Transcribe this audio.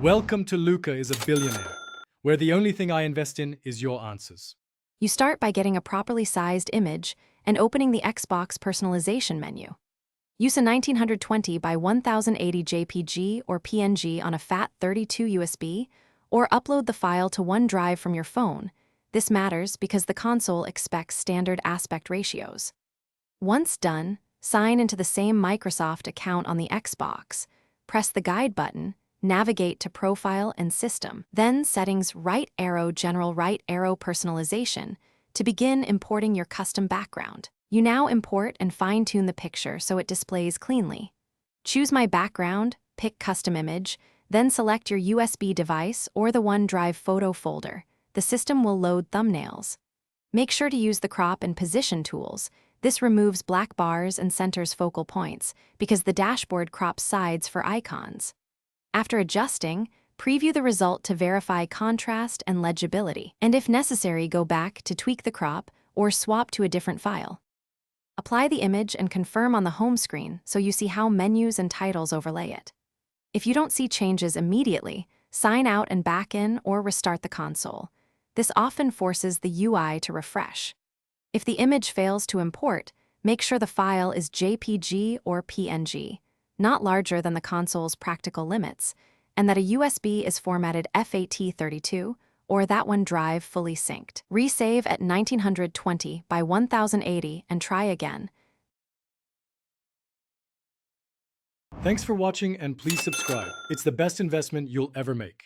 Welcome to Luca is a Billionaire, where the only thing I invest in is your answers. You start by getting a properly sized image and opening the Xbox personalization menu. Use a 1920 by 1080 JPG or PNG on a FAT32 USB, or upload the file to OneDrive from your phone. This matters because the console expects standard aspect ratios. Once done, sign into the same Microsoft account on the Xbox, press the Guide button, navigate to Profile and System, then Settings right arrow General right arrow Personalization to begin importing your custom background. You now import and fine-tune the picture so it displays cleanly. Choose My Background, pick Custom Image, then select your USB device or the OneDrive photo folder. The system will load thumbnails. Make sure to use the crop and position tools. This removes black bars and centers focal points because the dashboard crops sides for icons. After adjusting, preview the result to verify contrast and legibility, and if necessary, go back to tweak the crop or swap to a different file. Apply the image and confirm on the home screen so you see how menus and titles overlay it. If you don't see changes immediately, sign out and back in or restart the console. This often forces the UI to refresh. If the image fails to import, make sure the file is JPG or PNG, not larger than the console's practical limits, and that a USB is formatted FAT32 or that OneDrive fully synced. Resave at 1920 by 1080 and try again. Thanks for watching and please subscribe. It's the best investment you'll ever make.